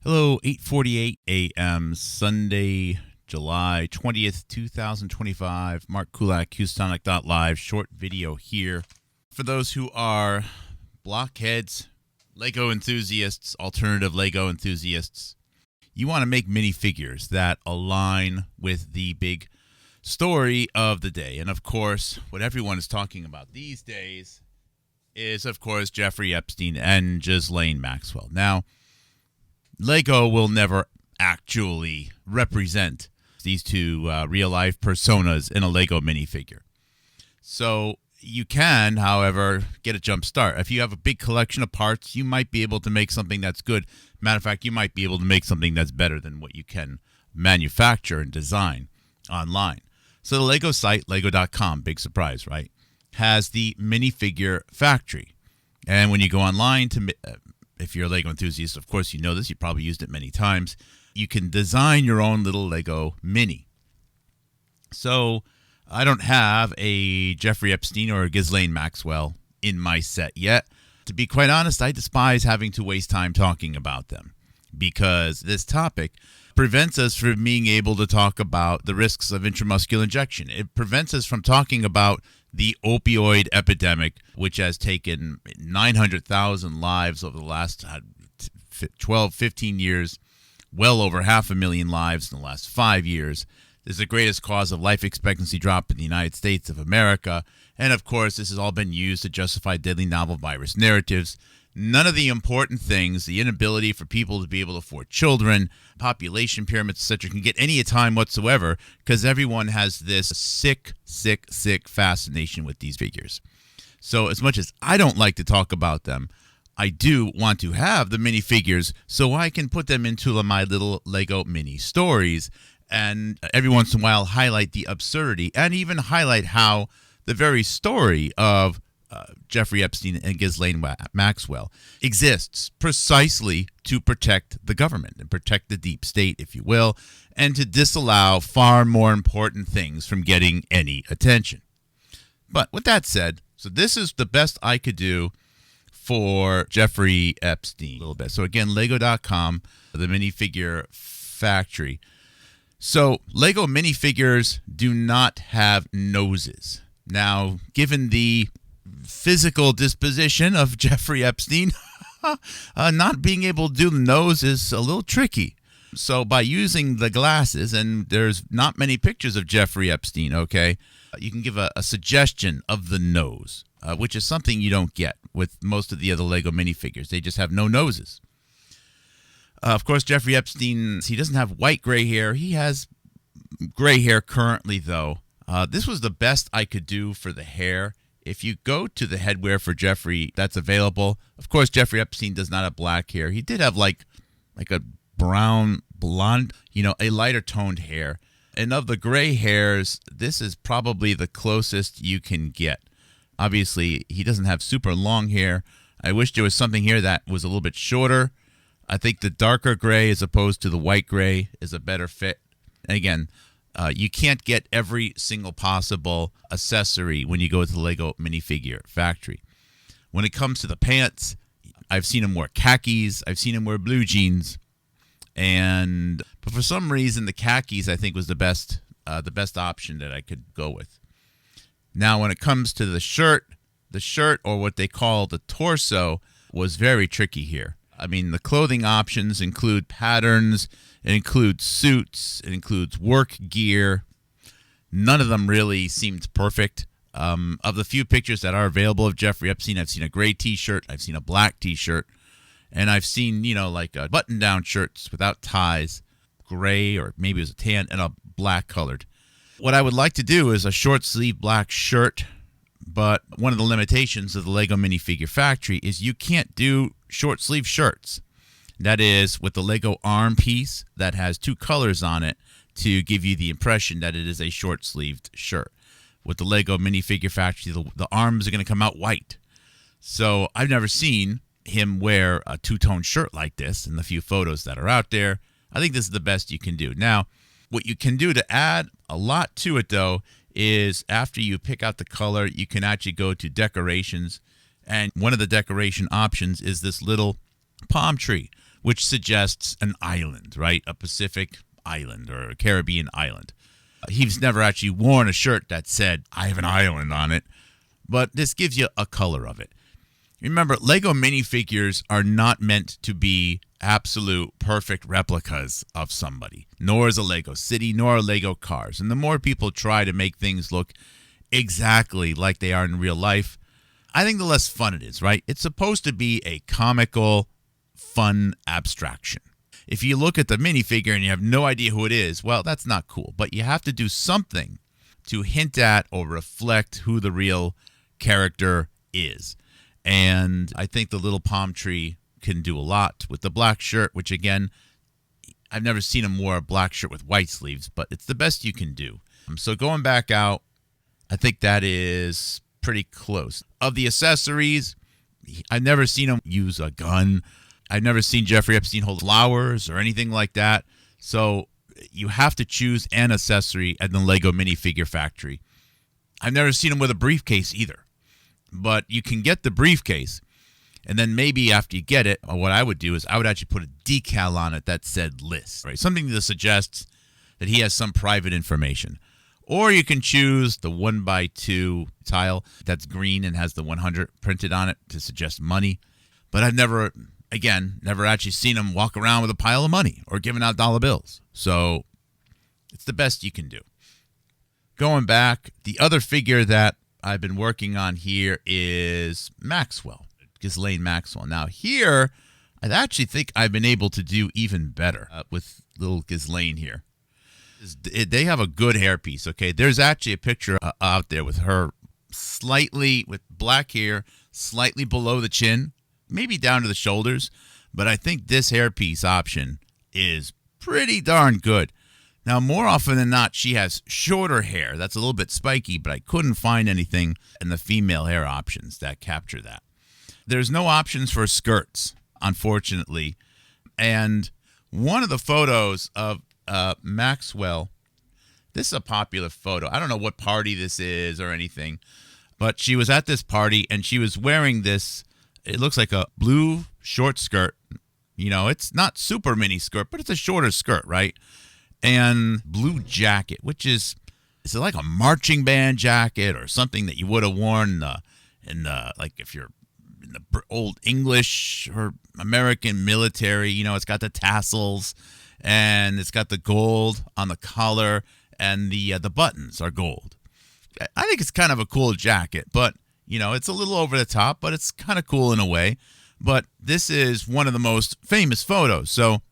Hello, 8:48 a.m. Sunday, July 20th, 2025. Mark Kulak, Houstonic.live. Short video here. For those who are blockheads, Lego enthusiasts, alternative Lego enthusiasts, you want to make minifigures that align with the big story of the day. And of course, what everyone is talking about these days is, of course, Jeffrey Epstein and Ghislaine Maxwell. Now, Lego will never actually represent these two real-life personas in a Lego minifigure. So you can, however, get a jump start. If you have a big collection of parts, you might be able to make something that's good. Matter of fact, you might be able to make something that's better than what you can manufacture and design online. So the Lego site, lego.com, big surprise, right, has the minifigure factory. And when you go online to if you're a Lego enthusiast, of course you know this. You probably used it many times. You can design your own little Lego mini. So I don't have a Jeffrey Epstein or a Ghislaine Maxwell in my set yet. To be quite honest, I despise having to waste time talking about them because this topic prevents us from being able to talk about the risks of intramuscular injection. It prevents us from talking about the opioid epidemic, which has taken 900,000 lives over the last 12, 15 years, well over 500,000 lives in the last 5 years. This is the greatest cause of life expectancy drop in the United States of America. And of course, this has all been used to justify deadly novel virus narratives. None of the important things, the inability for people to be able to afford children, population pyramids, etc., can get any time whatsoever because everyone has this sick fascination with these figures. So as much as I don't like to talk about them, I do want to have the minifigures so I can put them into my little Lego mini stories and every once in a while highlight the absurdity and even highlight how the very story of Jeffrey Epstein and Ghislaine Maxwell exists precisely to protect the government and protect the deep state, if you will, and to disallow far more important things from getting any attention. But with that said, so this is the best I could do for Jeffrey Epstein a little bit. So again, lego.com, the minifigure factory. So Lego minifigures do not have noses. Now, given the physical disposition of Jeffrey Epstein, not being able to do the nose is a little tricky. So by using the glasses, and there's not many pictures of Jeffrey Epstein, okay, you can give a suggestion of the nose, which is something you don't get with most of the other Lego minifigures. They just have no noses. Of course, Jeffrey Epstein, he doesn't have white gray hair. He has gray hair currently, though. This was the best I could do for the hair. If you go to the headwear for Jeffrey, that's available. Of course, Jeffrey Epstein does not have black hair. He did have like a brown, blonde, a lighter toned hair. And of the gray hairs, this is probably the closest you can get. Obviously, he doesn't have super long hair. I wish there was something here that was a little bit shorter. I think the darker gray as opposed to the white gray is a better fit. And again, you can't get every single possible accessory when you go to the Lego minifigure factory. When it comes to the pants, I've seen him wear khakis. I've seen him wear blue jeans. But for some reason, the khakis, I think, was the best option that I could go with. Now, when it comes to the shirt, or what they call the torso, was very tricky here. I mean, the clothing options include patterns, it includes suits, it includes work gear. None of them really seemed perfect. Of the few pictures that are available of Jeffrey Epstein, I've seen a gray T-shirt, I've seen a black T-shirt, and I've seen, like button-down shirts without ties, gray, or maybe it was a tan, and a black colored. What I would like to do is a short-sleeve black shirt, but one of the limitations of the Lego minifigure factory is you can't do short-sleeve shirts. That is, with the Lego arm piece that has two colors on it to give you the impression that it is a short-sleeved shirt. With the Lego minifigure factory, the arms are going to come out white. So I've never seen him wear a two-tone shirt like this in the few photos that are out there. I think this is the best you can do. Now, what you can do to add a lot to it, though, is after you pick out the color, you can actually go to decorations. And one of the decoration options is this little palm tree which suggests an island, right? A Pacific island or a Caribbean island. He's never actually worn a shirt that said, I have an island on it, but this gives you a color of it. Remember, Lego minifigures are not meant to be absolute perfect replicas of somebody, nor is a Lego city, nor are Lego cars. And the more people try to make things look exactly like they are in real life, I think the less fun it is, right? It's supposed to be a comical, fun abstraction. If you look at the minifigure and you have no idea who it is, well, that's not cool. But you have to do something to hint at or reflect who the real character is. And I think the little palm tree can do a lot with the black shirt, which, again, I've never seen him wear a black shirt with white sleeves, but it's the best you can do. So going back out, I think that is pretty close. Of the accessories, I've never seen him use a gun. I've never seen Jeffrey Epstein hold flowers or anything like that. So you have to choose an accessory at the Lego minifigure factory. I've never seen him with a briefcase either. But you can get the briefcase, and then maybe after you get it, what I would do is I would actually put a decal on it that said list, right? Something that suggests that he has some private information. Or you can choose the 1x2 tile that's green and has the 100 printed on it to suggest money. But I've never actually seen him walk around with a pile of money or giving out dollar bills. So it's the best you can do. Going back, the other figure that I've been working on here is Maxwell, Ghislaine Maxwell. Now here, I actually think I've been able to do even better with little Ghislaine here. They have a good hairpiece, okay? There's actually a picture out there with her with black hair, slightly below the chin, maybe down to the shoulders. But I think this hairpiece option is pretty darn good. Now, more often than not, she has shorter hair. That's a little bit spiky, but I couldn't find anything in the female hair options that capture that. There's no options for skirts, unfortunately. And one of the photos of Maxwell, this is a popular photo. I don't know what party this is or anything, but she was at this party and she was wearing this, it looks like a blue short skirt. You know, it's not super mini skirt, but it's a shorter skirt, right? And blue jacket, which is it like a marching band jacket or something that you would have worn like if you're in the old English or American military. You know, it's got the tassels and it's got the gold on the collar and the buttons are gold. I think it's kind of a cool jacket, but you know, it's a little over the top, but it's kind of cool in a way. But this is one of the most famous photos. So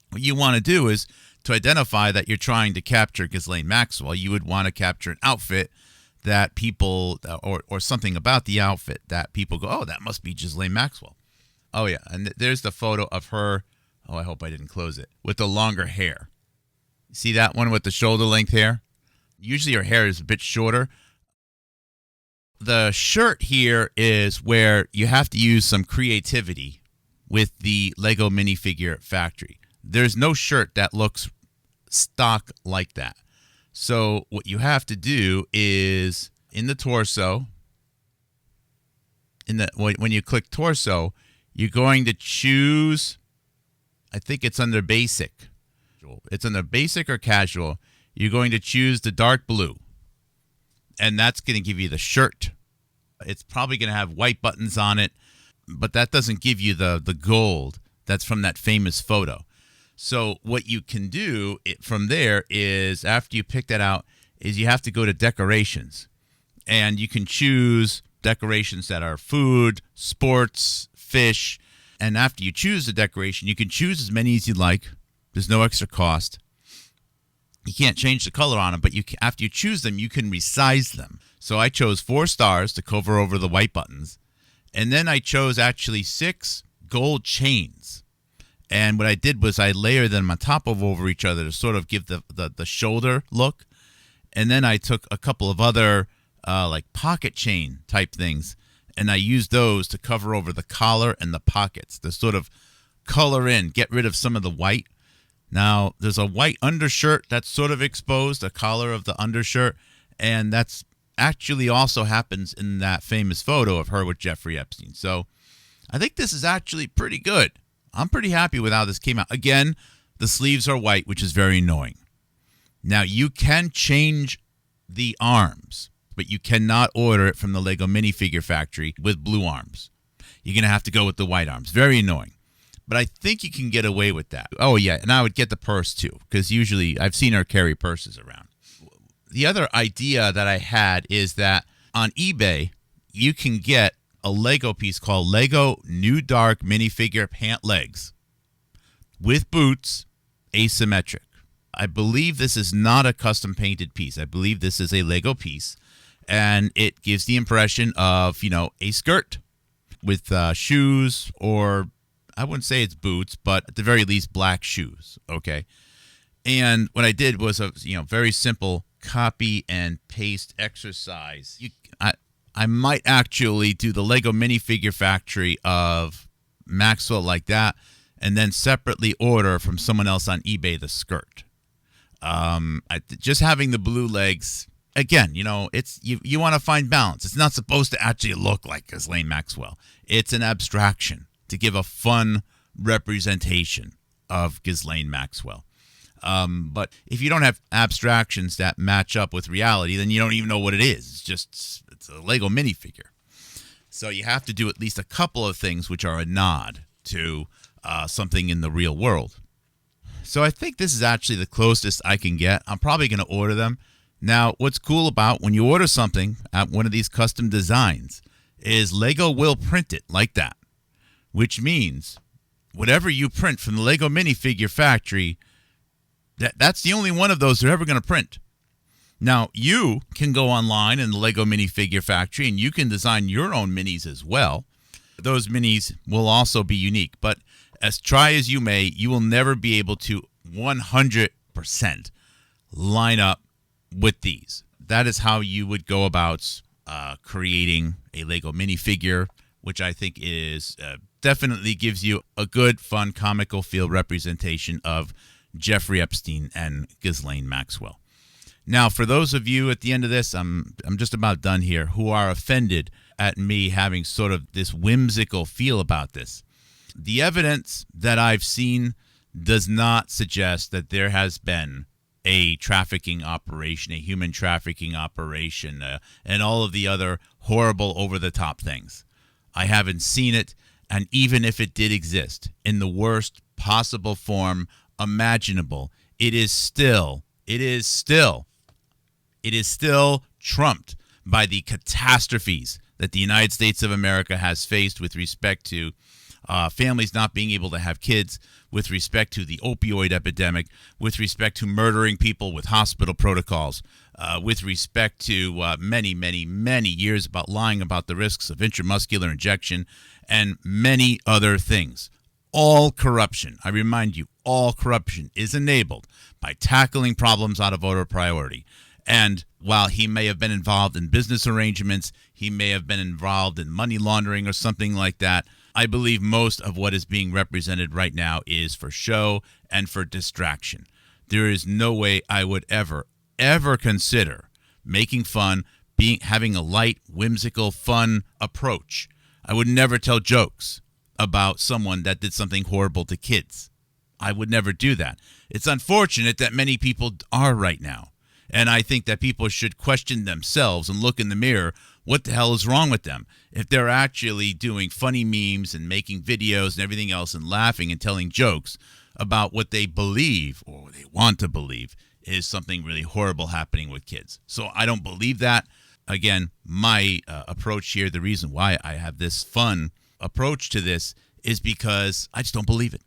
what you want to do is to identify that you're trying to capture Ghislaine Maxwell, you would want to capture an outfit that people, or something about the outfit that people go, oh, that must be Ghislaine Maxwell. Oh, yeah, and there's the photo of her, oh, I hope I didn't close it, with the longer hair. See that one with the shoulder-length hair? Usually her hair is a bit shorter. The shirt here is where you have to use some creativity with the Lego minifigure factory. There's no shirt that looks stock like that. So what you have to do is in the torso, when you click torso, you're going to choose, I think it's under basic. It's under basic or casual. You're going to choose the dark blue. And that's going to give you the shirt. It's probably going to have white buttons on it, but that doesn't give you the gold that's from that famous photo. So what you can do from there is, after you pick that out, is you have to go to decorations. And you can choose decorations that are food, sports, fish. And after you choose the decoration, you can choose as many as you like. There's no extra cost. You can't change the color on them, but after you choose them, you can resize them. So I chose 4 stars to cover over the white buttons. And then I chose actually 6 gold chains. And what I did was I layered them on top of over each other to sort of give the shoulder look. And then I took a couple of other like pocket chain type things, and I used those to cover over the collar and the pockets to sort of color in, get rid of some of the white. Now, there's a white undershirt that's sort of exposed, a collar of the undershirt, and that's actually also happens in that famous photo of her with Jeffrey Epstein. So I think this is actually pretty good. I'm pretty happy with how this came out. Again, the sleeves are white, which is very annoying. Now, you can change the arms, but you cannot order it from the Lego minifigure factory with blue arms. You're going to have to go with the white arms. Very annoying. But I think you can get away with that. Oh, yeah, and I would get the purse, too, because usually I've seen her carry purses around. The other idea that I had is that on eBay, you can get a Lego piece called Lego New Dark Minifigure Pant Legs with boots, asymmetric. I believe this is not a custom painted piece. I believe this is a Lego piece, and it gives the impression of, a skirt with shoes, or I wouldn't say it's boots, but at the very least black shoes, okay? And what I did was a very simple copy and paste exercise. I might actually do the Lego minifigure factory of Maxwell like that, and then separately order from someone else on eBay the skirt. Just having the blue legs, again, it's you want to find balance. It's not supposed to actually look like Ghislaine Maxwell. It's an abstraction to give a fun representation of Ghislaine Maxwell. But if you don't have abstractions that match up with reality, then you don't even know what it is. It's a Lego minifigure. So you have to do at least a couple of things which are a nod to something in the real world. So I think this is actually the closest I can get. I'm probably going to order them. Now, what's cool about when you order something at one of these custom designs is Lego will print it like that, which means whatever you print from the Lego minifigure factory, that's the only one of those they're ever going to print. Now, you can go online in the Lego minifigure factory and you can design your own minis as well. Those minis will also be unique, but try as you may, you will never be able to 100% line up with these. That is how you would go about creating a Lego minifigure, which I think is definitely gives you a good, fun, comical feel representation of Jeffrey Epstein and Ghislaine Maxwell. Now, for those of you at the end of this, I'm just about done here, who are offended at me having sort of this whimsical feel about this. The evidence that I've seen does not suggest that there has been a trafficking operation, a human trafficking operation, and all of the other horrible over-the-top things. I haven't seen it, and even if it did exist in the worst possible form imaginable, it is still trumped by the catastrophes that the United States of America has faced with respect to families not being able to have kids, with respect to the opioid epidemic, with respect to murdering people with hospital protocols, with respect to many, many, many years about lying about the risks of intramuscular injection, and many other things. All corruption, I remind you, all corruption is enabled by tackling problems out of order of priority. And while he may have been involved in business arrangements, he may have been involved in money laundering or something like that, I believe most of what is being represented right now is for show and for distraction. There is no way I would ever consider making fun, having a light, whimsical, fun approach. I would never tell jokes about someone that did something horrible to kids. I would never do that. It's unfortunate that many people are right now. And I think that people should question themselves and look in the mirror. What the hell is wrong with them? If they're actually doing funny memes and making videos and everything else and laughing and telling jokes about what they believe or what they want to believe is something really horrible happening with kids. So I don't believe that. Again, my approach here, the reason why I have this fun approach to this is because I just don't believe it.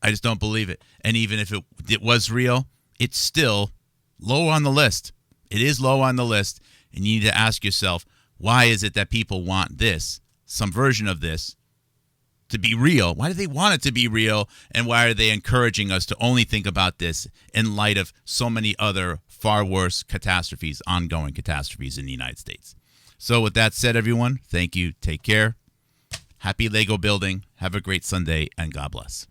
I just don't believe it. And even if it was real, it's still low on the list. It is low on the list. And you need to ask yourself, why is it that people want this, some version of this, to be real? Why do they want it to be real? And why are they encouraging us to only think about this in light of so many other far worse catastrophes, ongoing catastrophes in the United States? So with that said, everyone, thank you. Take care. Happy Lego building. Have a great Sunday, and God bless.